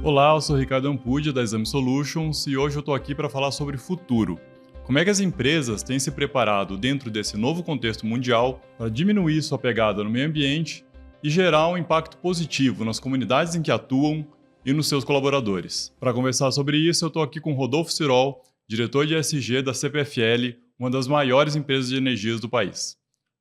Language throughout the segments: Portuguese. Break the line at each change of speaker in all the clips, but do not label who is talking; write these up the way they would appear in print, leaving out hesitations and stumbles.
Olá, eu sou Ricardo Ampudia, da Exame Solutions, e hoje eu estou aqui para falar sobre futuro. Como é que as empresas têm se preparado dentro desse novo contexto mundial para diminuir sua pegada no meio ambiente e gerar um impacto positivo nas comunidades em que atuam e nos seus colaboradores. Para conversar sobre isso, eu estou aqui com Rodolfo Cirol, diretor de ESG da CPFL, uma das maiores empresas de energias do país.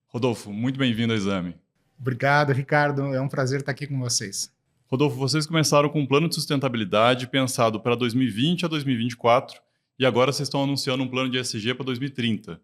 Rodolfo, muito bem-vindo ao Exame.
Obrigado, Ricardo. É um prazer estar aqui com vocês.
Rodolfo, vocês começaram com um plano de sustentabilidade pensado para 2020 a 2024 e agora vocês estão anunciando um plano de ESG para 2030,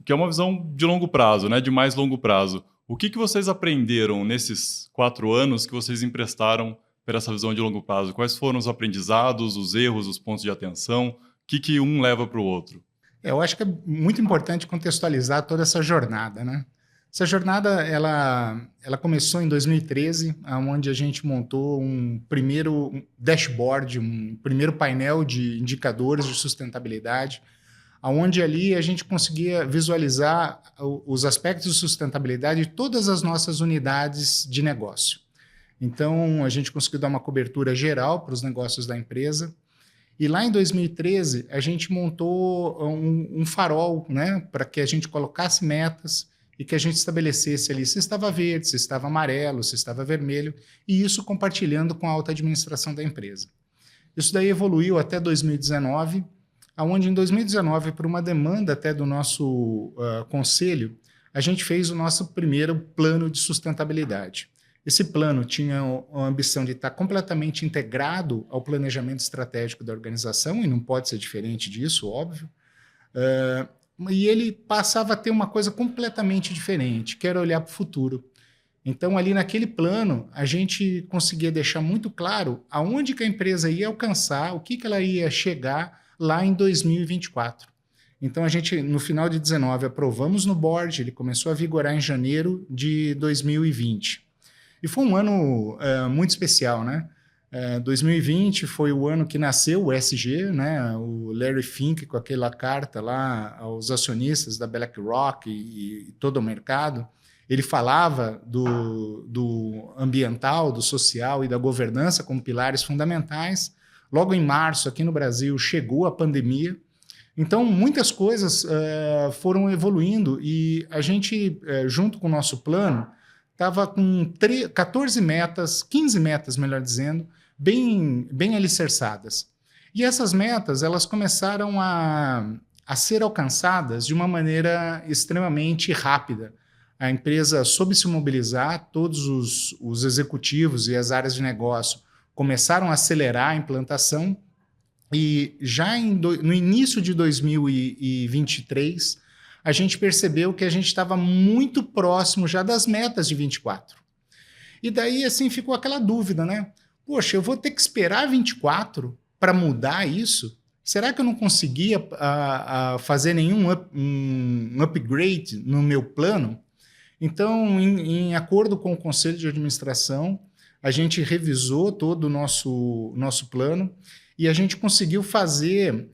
que é uma visão de longo prazo, né? De mais longo prazo. O que vocês aprenderam nesses 4 anos que vocês emprestaram para essa visão de longo prazo? Quais foram os aprendizados, os erros, os pontos de atenção? O que um leva para o outro?
Eu acho que é muito importante contextualizar toda essa jornada, né? Essa jornada, ela começou em 2013, onde a gente montou um primeiro dashboard, um primeiro painel de indicadores de sustentabilidade, onde ali a gente conseguia visualizar os aspectos de sustentabilidade de todas as nossas unidades de negócio. Então, a gente conseguiu dar uma cobertura geral para os negócios da empresa. E lá em 2013, a gente montou um farol, né, para que a gente colocasse metas e que a gente estabelecesse ali se estava verde, se estava amarelo, se estava vermelho, e isso compartilhando com a alta administração da empresa. Isso daí evoluiu até 2019, onde em 2019, por uma demanda até do nosso conselho, a gente fez o nosso primeiro plano de sustentabilidade. Esse plano tinha a ambição de estar completamente integrado ao planejamento estratégico da organização, e não pode ser diferente disso, óbvio, e ele passava a ter uma coisa completamente diferente, que era olhar para o futuro. Então, ali naquele plano, a gente conseguia deixar muito claro aonde que a empresa ia alcançar, o que ela ia chegar lá em 2024. Então, a gente, no final de 2019, aprovamos no board, ele começou a vigorar em janeiro de 2020. E foi um ano muito especial, né? 2020 foi o ano que nasceu o ESG, né? O Larry Fink com aquela carta lá aos acionistas da BlackRock e todo o mercado. Ele falava do ambiental, do social e da governança como pilares fundamentais. Logo em março, aqui no Brasil, chegou a pandemia. Então, muitas coisas foram evoluindo e a gente, junto com o nosso plano, estava com 14 metas, 15 metas, melhor dizendo, bem alicerçadas. E essas metas, elas começaram a ser alcançadas de uma maneira extremamente rápida. A empresa soube se mobilizar, todos os executivos e as áreas de negócio começaram a acelerar a implantação e já no início de 2023, a gente percebeu que a gente estava muito próximo já das metas de 24. E daí, assim, ficou aquela dúvida, né? Poxa, eu vou ter que esperar 24 para mudar isso? Será que eu não conseguia fazer nenhum upgrade no meu plano? Então, em acordo com o Conselho de Administração, a gente revisou todo o nosso plano e a gente conseguiu fazer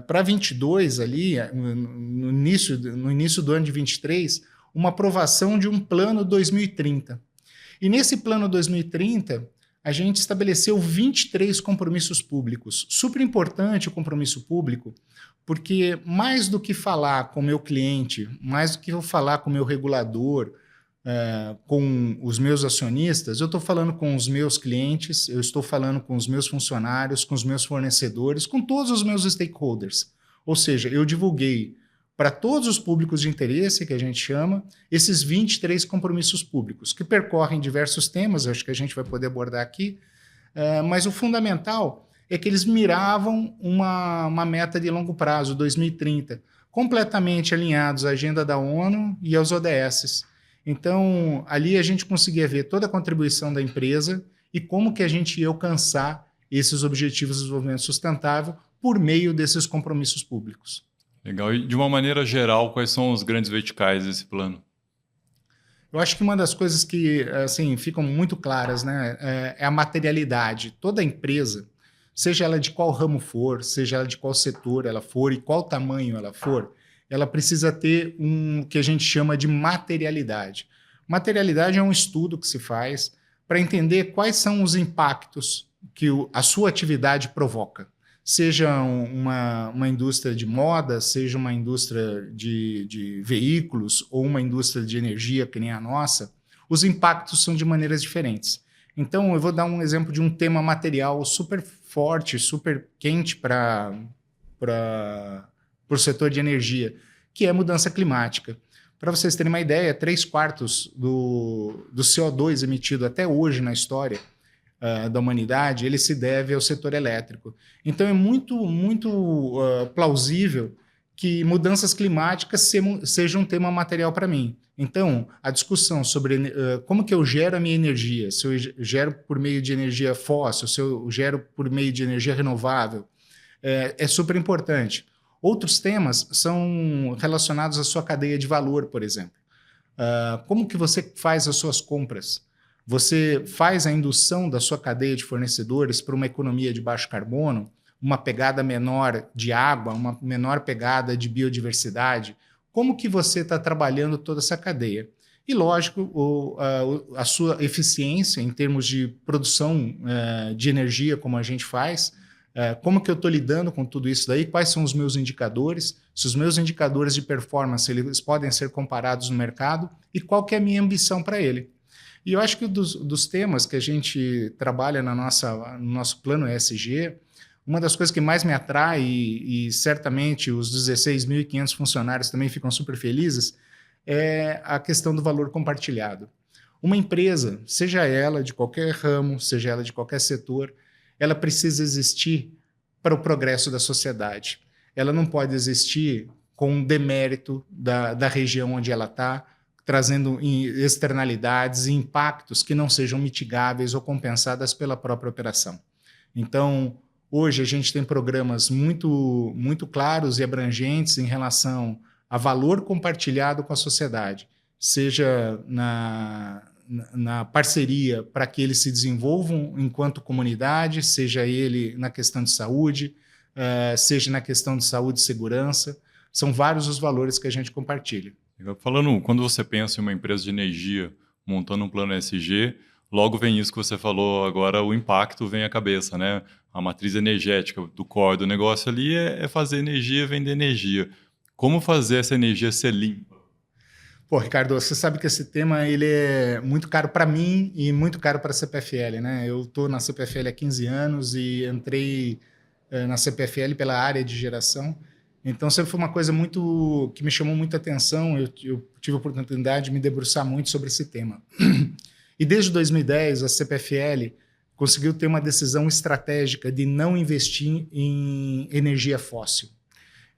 para 22 ali, no início do ano de 23, uma aprovação de um plano 2030. E nesse plano 2030, a gente estabeleceu 23 compromissos públicos. Super importante o compromisso público, porque mais do que falar com o meu cliente, mais do que eu falar com o meu regulador, com os meus acionistas, eu estou falando com os meus clientes, eu estou falando com os meus funcionários, com os meus fornecedores, com todos os meus stakeholders. Ou seja, eu divulguei para todos os públicos de interesse, que a gente chama, esses 23 compromissos públicos, que percorrem diversos temas, acho que a gente vai poder abordar aqui, mas o fundamental é que eles miravam uma meta de longo prazo, 2030, completamente alinhados à agenda da ONU e aos ODSs. Então, ali a gente conseguia ver toda a contribuição da empresa e como que a gente ia alcançar esses objetivos de desenvolvimento sustentável por meio desses compromissos públicos.
Legal. E, de uma maneira geral, quais são os grandes verticais desse plano?
Eu acho que uma das coisas que assim, ficam muito claras, né, é a materialidade. Toda empresa, seja ela de qual ramo for, seja ela de qual setor ela for e qual tamanho ela for, ela precisa ter que a gente chama de materialidade. Materialidade é um estudo que se faz para entender quais são os impactos que a sua atividade provoca. Seja uma indústria de moda, seja uma indústria de veículos ou uma indústria de energia, que nem a nossa, os impactos são de maneiras diferentes. Então, eu vou dar um exemplo de um tema material super forte, super quente para o setor de energia, que é mudança climática. Para vocês terem uma ideia, 3/4 do CO2 emitido até hoje na história da humanidade, ele se deve ao setor elétrico. Então, é muito plausível que mudanças climáticas sejam um tema material para mim. Então, a discussão sobre como que eu gero a minha energia, se eu gero por meio de energia fóssil, se eu gero por meio de energia renovável, é super importante. Outros temas são relacionados à sua cadeia de valor, por exemplo. Como que você faz as suas compras? Você faz a indução da sua cadeia de fornecedores para uma economia de baixo carbono, uma pegada menor de água, uma menor pegada de biodiversidade? Como que você está trabalhando toda essa cadeia? E, lógico, a sua eficiência em termos de produção de energia, como a gente faz, como que eu estou lidando com tudo isso daí, quais são os meus indicadores, se os meus indicadores de performance eles podem ser comparados no mercado e qual que é a minha ambição para ele. E eu acho que dos temas que a gente trabalha no nosso plano ESG, uma das coisas que mais me atrai, e certamente os 16.500 funcionários também ficam super felizes, é a questão do valor compartilhado. Uma empresa, seja ela de qualquer ramo, seja ela de qualquer setor, ela precisa existir para o progresso da sociedade. Ela não pode existir com um demérito da região onde ela está, trazendo externalidades e impactos que não sejam mitigáveis ou compensadas pela própria operação. Então, hoje a gente tem programas muito claros e abrangentes em relação a valor compartilhado com a sociedade, seja na parceria para que eles se desenvolvam enquanto comunidade, seja ele na questão de saúde, seja na questão de saúde e segurança. São vários os valores que a gente compartilha.
Falando, quando você pensa em uma empresa de energia montando um plano ESG, logo vem isso que você falou agora, o impacto vem à cabeça, né? A matriz energética do core do negócio ali é fazer energia, vender energia. Como fazer essa energia ser limpa?
Pô, Ricardo, você sabe que esse tema ele é muito caro para mim e muito caro para a CPFL, né? Eu estou na CPFL há 15 anos e entrei na CPFL pela área de geração. Então, sempre foi uma coisa que me chamou muita atenção. Eu tive a oportunidade de me debruçar muito sobre esse tema. E desde 2010, a CPFL conseguiu ter uma decisão estratégica de não investir em energia fóssil.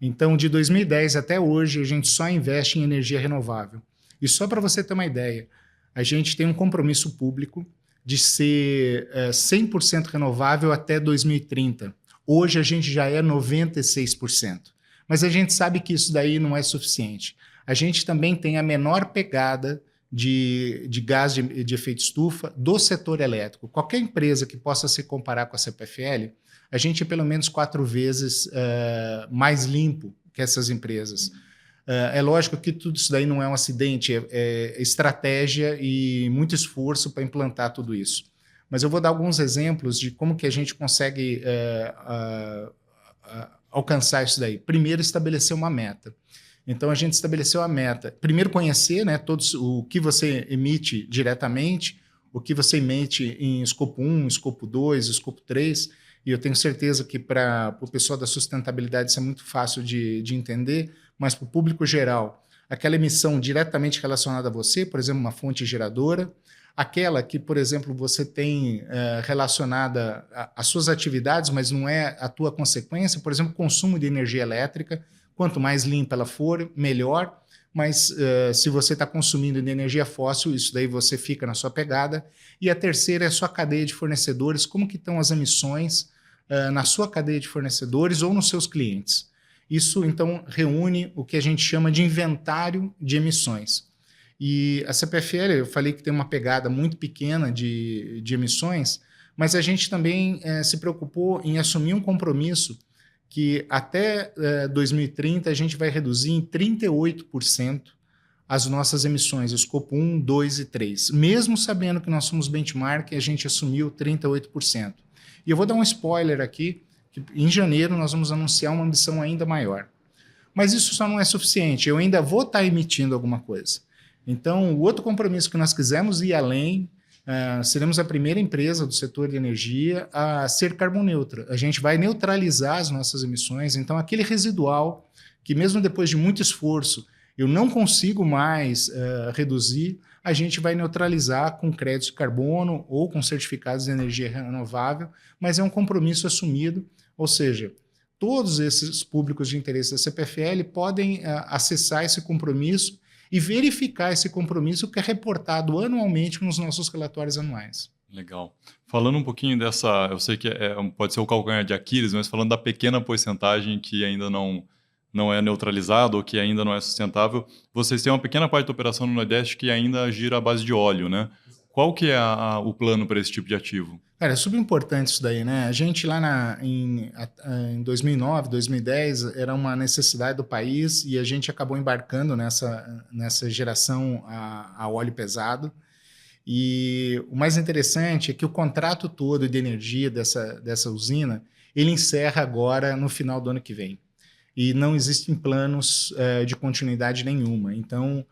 Então, de 2010 até hoje, a gente só investe em energia renovável. E só para você ter uma ideia, a gente tem um compromisso público de ser 100% renovável até 2030. Hoje, a gente já é 96%. Mas a gente sabe que isso daí não é suficiente. A gente também tem a menor pegada de gás de efeito estufa do setor elétrico. Qualquer empresa que possa se comparar com a CPFL, a gente é pelo menos 4 vezes mais limpo que essas empresas. É lógico que tudo isso daí não é um acidente, é estratégia e muito esforço para implantar tudo isso. Mas eu vou dar alguns exemplos de como que a gente consegue alcançar isso daí. Primeiro, estabelecer uma meta. Então, a gente estabeleceu a meta. Primeiro, conhecer, né, o que você emite diretamente, o que você emite em escopo 1, escopo 2, escopo 3, e eu tenho certeza que para o pessoal da sustentabilidade isso é muito fácil de entender, mas para o público geral, aquela emissão diretamente relacionada a você, por exemplo, uma fonte geradora, aquela que, por exemplo, você tem relacionada às suas atividades, mas não é a tua consequência, por exemplo, consumo de energia elétrica, quanto mais limpa ela for, melhor, mas se você está consumindo de energia fóssil, isso daí você fica na sua pegada. E a terceira é a sua cadeia de fornecedores, como que estão as emissões na sua cadeia de fornecedores ou nos seus clientes. Isso, então, reúne o que a gente chama de inventário de emissões. E a CPFL, eu falei que tem uma pegada muito pequena de emissões, mas a gente também se preocupou em assumir um compromisso que até 2030 a gente vai reduzir em 38% as nossas emissões, escopo 1, 2 e 3. Mesmo sabendo que nós somos benchmark, a gente assumiu 38%. E eu vou dar um spoiler aqui, que em janeiro nós vamos anunciar uma ambição ainda maior. Mas isso só não é suficiente, eu ainda vou estar emitindo alguma coisa. Então, o outro compromisso que nós quisemos ir além, seremos a primeira empresa do setor de energia a ser carboneutra. A gente vai neutralizar as nossas emissões, então aquele residual que mesmo depois de muito esforço eu não consigo mais reduzir, a gente vai neutralizar com créditos de carbono ou com certificados de energia renovável, mas é um compromisso assumido, ou seja, todos esses públicos de interesse da CPFL podem acessar esse compromisso e verificar esse compromisso que é reportado anualmente nos nossos relatórios anuais.
Legal. Falando um pouquinho dessa, eu sei que pode ser o calcanhar de Aquiles, mas falando da pequena porcentagem que ainda não é neutralizado ou que ainda não é sustentável, vocês têm uma pequena parte da operação no Nordeste que ainda gira à base de óleo, né? Qual que é o plano para esse tipo de ativo?
Cara, é super importante isso daí, né? A gente lá em 2009, 2010, era uma necessidade do país e a gente acabou embarcando nessa geração a óleo pesado. E o mais interessante é que o contrato todo de energia dessa usina, ele encerra agora no final do ano que vem. E não existem planos de continuidade nenhuma. Então,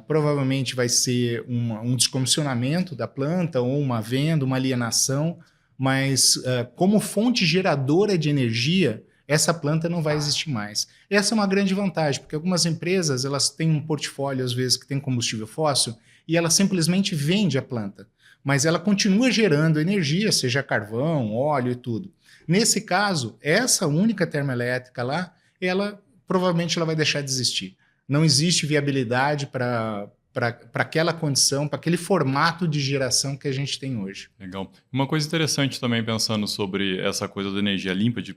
provavelmente vai ser um descomissionamento da planta ou uma venda, uma alienação, mas como fonte geradora de energia, essa planta não vai existir mais. Essa é uma grande vantagem, porque algumas empresas elas têm um portfólio, às vezes, que tem combustível fóssil, e ela simplesmente vende a planta, mas ela continua gerando energia, seja carvão, óleo e tudo. Nesse caso, essa única termoelétrica lá, provavelmente ela vai deixar de existir. Não existe viabilidade para aquela condição, para aquele formato de geração que a gente tem hoje.
Legal. Uma coisa interessante também pensando sobre essa coisa da energia limpa, de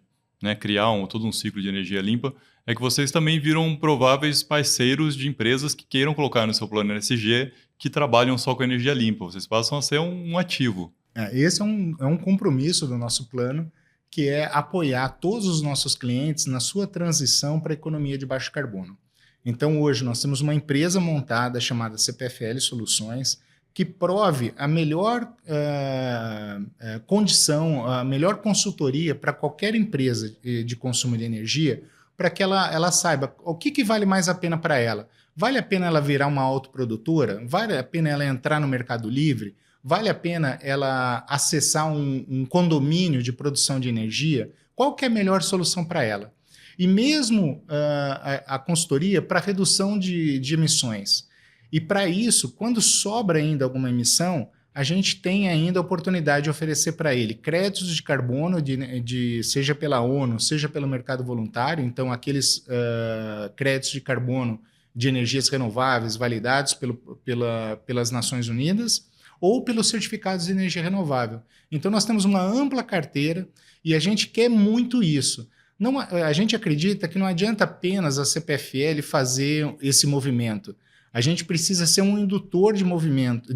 criar todo um ciclo de energia limpa, é que vocês também viram prováveis parceiros de empresas que queiram colocar no seu plano ESG que trabalham só com energia limpa. Vocês passam a ser um ativo.
Esse é um compromisso do nosso plano, que é apoiar todos os nossos clientes na sua transição para a economia de baixo carbono. Então, hoje, nós temos uma empresa montada chamada CPFL Soluções, que prove a melhor condição, a melhor consultoria para qualquer empresa de consumo de energia, para que ela saiba o que vale mais a pena para ela. Vale a pena ela virar uma autoprodutora? Vale a pena ela entrar no Mercado Livre? Vale a pena ela acessar um condomínio de produção de energia? Qual que é a melhor solução para ela? E mesmo a consultoria para redução de emissões. E para isso, quando sobra ainda alguma emissão, a gente tem ainda a oportunidade de oferecer para ele créditos de carbono, seja pela ONU, seja pelo mercado voluntário, então aqueles créditos de carbono de energias renováveis validados pelas Nações Unidas, ou pelos certificados de energia renovável. Então nós temos uma ampla carteira e a gente quer muito isso. A gente acredita que não adianta apenas a CPFL fazer esse movimento. A gente precisa ser um indutor de movimento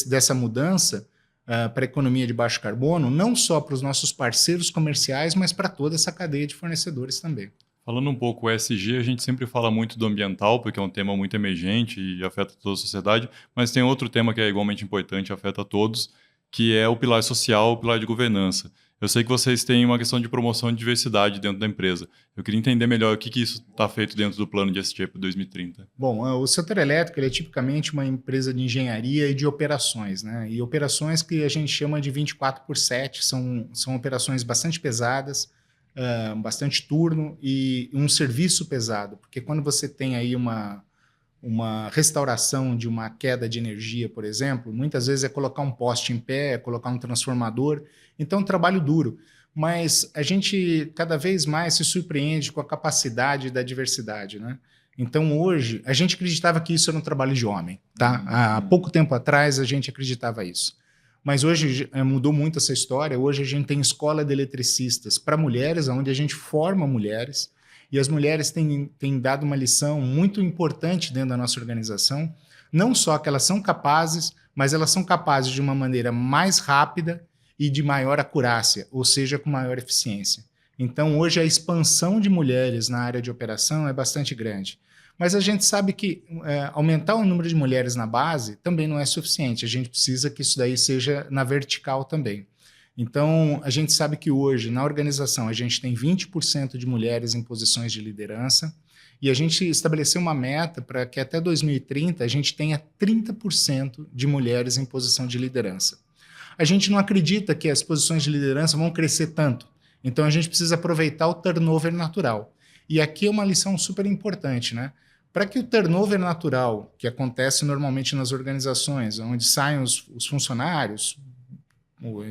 dessa mudança para a economia de baixo carbono, não só para os nossos parceiros comerciais, mas para toda essa cadeia de fornecedores também.
Falando um pouco ESG, a gente sempre fala muito do ambiental, porque é um tema muito emergente e afeta toda a sociedade, mas tem outro tema que é igualmente importante, afeta todos, que é o pilar social, o pilar de governança. Eu sei que vocês têm uma questão de promoção de diversidade dentro da empresa. Eu queria entender melhor o que isso está feito dentro do plano de ESG para 2030.
Bom, o setor elétrico é tipicamente uma empresa de engenharia e de operações, né? E operações que a gente chama de 24/7, são operações bastante pesadas, bastante turno e um serviço pesado, porque quando você tem aí uma restauração de uma queda de energia, por exemplo, muitas vezes é colocar um poste em pé, é colocar um transformador, então é um trabalho duro, mas a gente cada vez mais se surpreende com a capacidade da diversidade, né? Então hoje, a gente acreditava que isso era um trabalho de homem, tá? Há pouco tempo atrás a gente acreditava isso. Mas hoje mudou muito essa história. Hoje a gente tem escola de eletricistas para mulheres, onde a gente forma mulheres, e as mulheres têm dado uma lição muito importante dentro da nossa organização, não só que elas são capazes, mas elas são capazes de uma maneira mais rápida e de maior acurácia, ou seja, com maior eficiência. Então hoje a expansão de mulheres na área de operação é bastante grande. Mas a gente sabe que aumentar o número de mulheres na base também não é suficiente. A gente precisa que isso daí seja na vertical também. Então, a gente sabe que hoje, na organização, a gente tem 20% de mulheres em posições de liderança e a gente estabeleceu uma meta para que até 2030 a gente tenha 30% de mulheres em posição de liderança. A gente não acredita que as posições de liderança vão crescer tanto, então a gente precisa aproveitar o turnover natural. E aqui é uma lição super importante, né? Para que o turnover natural, que acontece normalmente nas organizações, onde saem os funcionários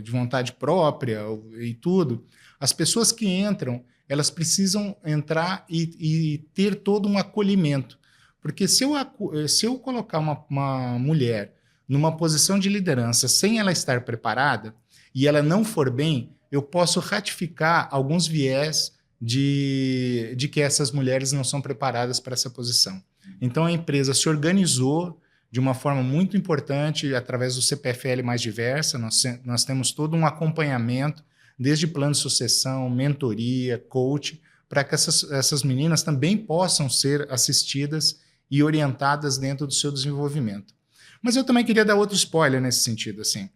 de vontade própria e tudo, as pessoas que entram, elas precisam entrar e ter todo um acolhimento. Porque se eu colocar uma mulher numa posição de liderança sem ela estar preparada e ela não for bem, eu posso ratificar alguns viés de que essas mulheres não são preparadas para essa posição. Então a empresa se organizou de uma forma muito importante através do CPFL Mais Diversa. Nós temos todo um acompanhamento, desde plano de sucessão, mentoria, coach, para que essas meninas também possam ser assistidas e orientadas dentro do seu desenvolvimento. Mas eu também queria dar outro spoiler nesse sentido. Assim.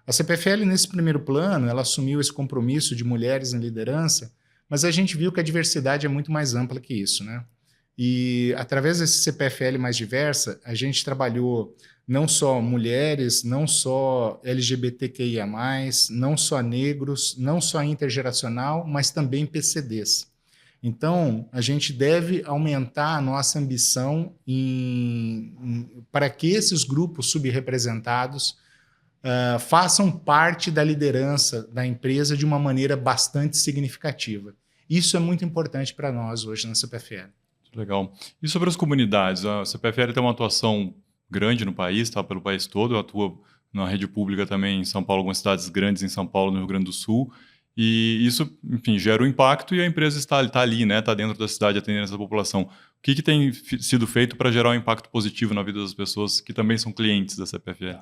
A CPFL, nesse primeiro plano, ela assumiu esse compromisso de mulheres em liderança, mas a gente viu que a diversidade é muito mais ampla que isso, né? E através desse CPFL Mais Diversa, a gente trabalhou não só mulheres, não só LGBTQIA+, não só negros, não só intergeracional, mas também PCDs. Então, a gente deve aumentar a nossa ambição para que esses grupos subrepresentados façam parte da liderança da empresa de uma maneira bastante significativa. Isso é muito importante para nós hoje na CPFL.
Legal. E sobre as comunidades? A CPFL tem uma atuação grande no país, tá? Pelo país todo, atua na rede pública também em São Paulo, algumas cidades grandes em São Paulo, no Rio Grande do Sul, e isso, enfim, gera um impacto e a empresa está ali, né? Está dentro da cidade atendendo essa população. O que tem sido feito para gerar um impacto positivo na vida das pessoas que também são clientes da CPFL?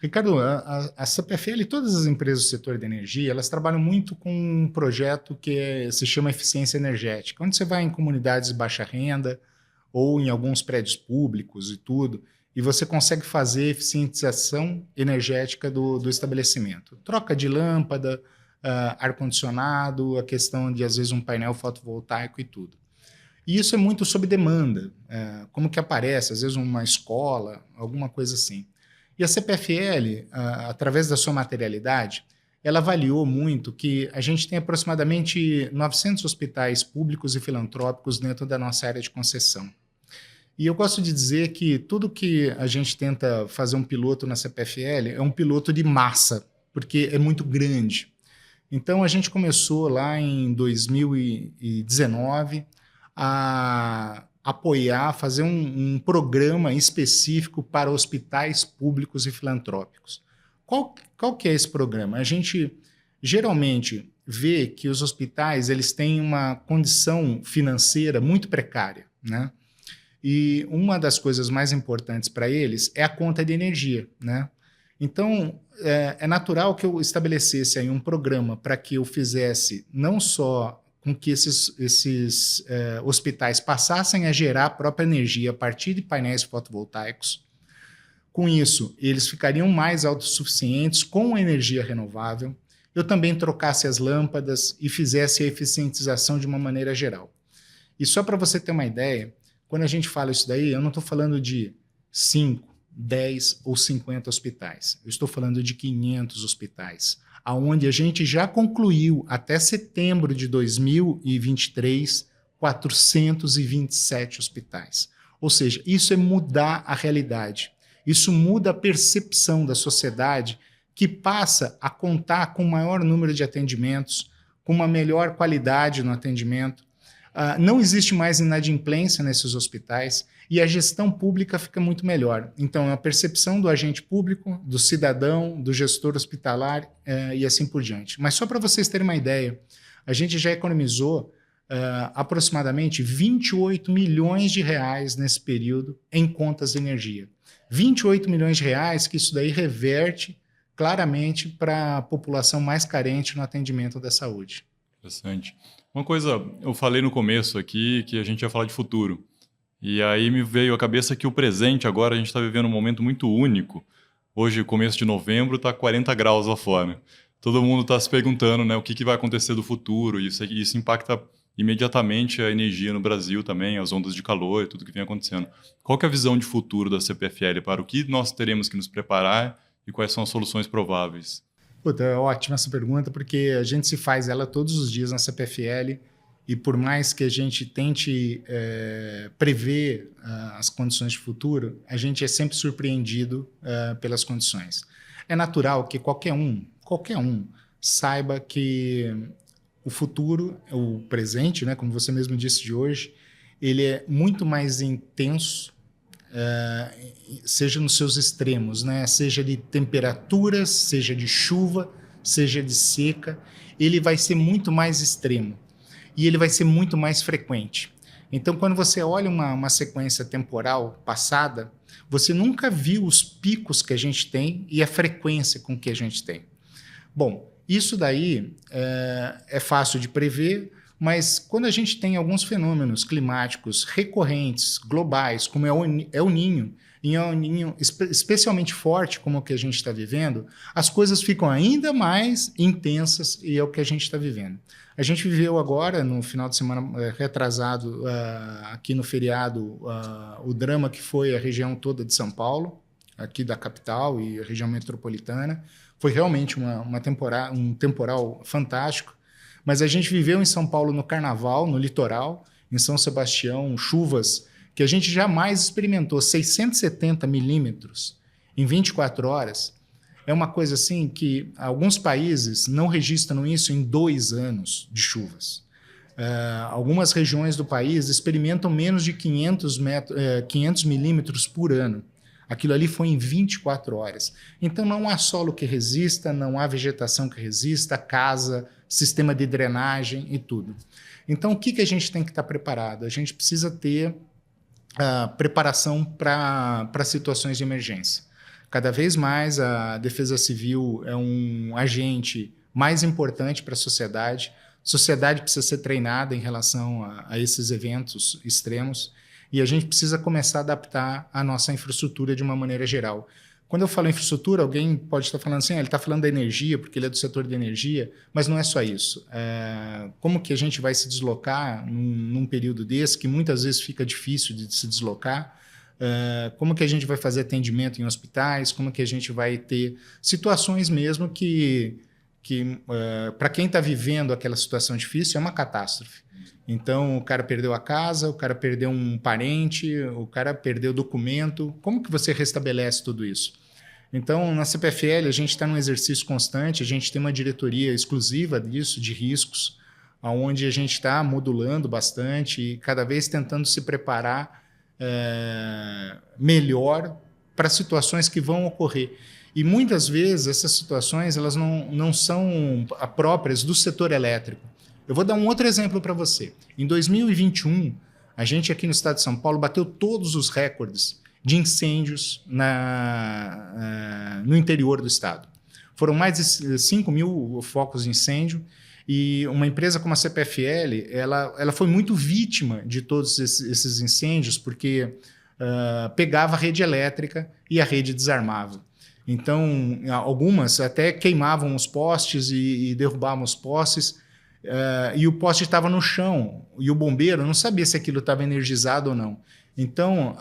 Ricardo, a CPFL e todas as empresas do setor de energia, elas trabalham muito com um projeto que se chama eficiência energética, onde você vai em comunidades de baixa renda ou em alguns prédios públicos e tudo, e você consegue fazer eficientização energética do estabelecimento. Troca de lâmpada, ar-condicionado, a questão de, às vezes, um painel fotovoltaico e tudo. E isso é muito sob demanda, como que aparece, às vezes uma escola, alguma coisa assim. E a CPFL, através da sua materialidade, ela avaliou muito que a gente tem aproximadamente 900 hospitais públicos e filantrópicos dentro da nossa área de concessão. E eu gosto de dizer que tudo que a gente tenta fazer um piloto na CPFL é um piloto de massa, porque é muito grande. Então, a gente começou lá em 2019 a apoiar, fazer um programa específico para hospitais públicos e filantrópicos. Qual que é esse programa? A gente geralmente vê que os hospitais eles têm uma condição financeira muito precária, né? E uma das coisas mais importantes para eles é a conta de energia, né? Então, é natural que eu estabelecesse aí um programa para que eu fizesse não só com que esses hospitais passassem a gerar a própria energia a partir de painéis fotovoltaicos. Com isso, eles ficariam mais autossuficientes com energia renovável. Eu também trocasse as lâmpadas e fizesse a eficientização de uma maneira geral. E só para você ter uma ideia, quando a gente fala isso daí, eu não estou falando de 5, 10 ou 50 hospitais. Eu estou falando de 500 hospitais, onde a gente já concluiu, até setembro de 2023, 427 hospitais. Ou seja, isso é mudar a realidade. Isso muda a percepção da sociedade, que passa a contar com um maior número de atendimentos, com uma melhor qualidade no atendimento. Não existe mais inadimplência nesses hospitais e a gestão pública fica muito melhor. Então, a percepção do agente público, do cidadão, do gestor hospitalar e assim por diante. Mas só para vocês terem uma ideia, a gente já economizou aproximadamente 28 milhões de reais nesse período em contas de energia. 28 milhões de reais que isso daí reverte claramente para a população mais carente no atendimento da saúde.
Interessante. Uma coisa, eu falei no começo aqui que a gente ia falar de futuro. E aí me veio à cabeça que o presente agora, a gente está vivendo um momento muito único. Hoje, começo de novembro, está 40 graus lá fora. Todo mundo está se perguntando, né, o que vai acontecer do futuro, e isso impacta imediatamente a energia no Brasil também, as ondas de calor e tudo que vem acontecendo. Qual que é a visão de futuro da CPFL para o que nós teremos que nos preparar e quais são as soluções prováveis?
Puta, é ótima essa pergunta, porque a gente se faz ela todos os dias na CPFL e por mais que a gente tente prever as condições de futuro, a gente é sempre surpreendido pelas condições. É natural que qualquer um saiba que o futuro, o presente, né, como você mesmo disse de hoje, ele é muito mais intenso, seja nos seus extremos, né, seja de temperaturas, seja de chuva, seja de seca, ele vai ser muito mais extremo e ele vai ser muito mais frequente. Então, quando você olha uma sequência temporal passada, você nunca viu os picos que a gente tem e a frequência com que a gente tem. Bom, isso daí é fácil de prever, mas quando a gente tem alguns fenômenos climáticos recorrentes, globais, como é o Ninho, e é um Ninho especialmente forte, como o que a gente está vivendo, as coisas ficam ainda mais intensas e é o que a gente está vivendo. A gente viveu agora, no final de semana retrasado, aqui no feriado, o drama que foi a região toda de São Paulo, aqui da capital e a região metropolitana. Foi realmente um temporal fantástico, mas a gente viveu em São Paulo no Carnaval, no litoral, em São Sebastião, chuvas que a gente jamais experimentou, 670 milímetros em 24 horas. É uma coisa assim que alguns países não registram isso em 2 anos de chuvas. Algumas regiões do país experimentam menos de 500 milímetros por ano. Aquilo ali foi em 24 horas. Então não há solo que resista, não há vegetação que resista, casa, sistema de drenagem e tudo. Então o que a gente tem que estar preparado? A gente precisa ter preparação para situações de emergência. Cada vez mais a Defesa Civil é um agente mais importante para a sociedade. A sociedade precisa ser treinada em relação a esses eventos extremos. E a gente precisa começar a adaptar a nossa infraestrutura de uma maneira geral. Quando eu falo infraestrutura, alguém pode estar falando assim, ele está falando da energia, porque ele é do setor de energia, mas não é só isso. Como que a gente vai se deslocar num período desse, que muitas vezes fica difícil de se deslocar? Como que a gente vai fazer atendimento em hospitais? Como que a gente vai ter situações mesmo que para quem está vivendo aquela situação difícil, é uma catástrofe. Então, o cara perdeu a casa, o cara perdeu um parente, o cara perdeu documento. Como que você restabelece tudo isso? Então, na CPFL, a gente está num exercício constante, a gente tem uma diretoria exclusiva disso, de riscos, onde a gente está modulando bastante e cada vez tentando se preparar melhor para situações que vão ocorrer. E muitas vezes essas situações elas não são próprias do setor elétrico. Eu vou dar um outro exemplo para você. Em 2021, a gente aqui no estado de São Paulo bateu todos os recordes de incêndios no interior do estado. Foram mais de 5 mil focos de incêndio e uma empresa como a CPFL, ela foi muito vítima de todos esses incêndios porque pegava a rede elétrica e a rede desarmava. Então, algumas até queimavam os postes e derrubavam os postes, e o poste estava no chão, e o bombeiro não sabia se aquilo estava energizado ou não. Então,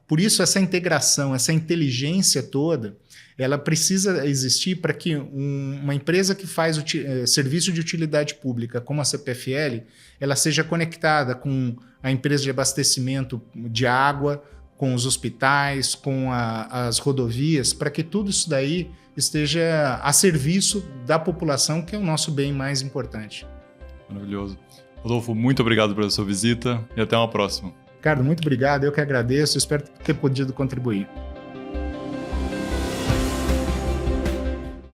por isso essa integração, essa inteligência toda, ela precisa existir para que uma empresa que faz serviço de utilidade pública, como a CPFL, ela seja conectada com a empresa de abastecimento de água, com os hospitais, com as rodovias, para que tudo isso daí esteja a serviço da população, que é o nosso bem mais importante.
Maravilhoso. Rodolfo, muito obrigado pela sua visita e até uma próxima.
Ricardo, muito obrigado. Eu que agradeço. Espero ter podido contribuir.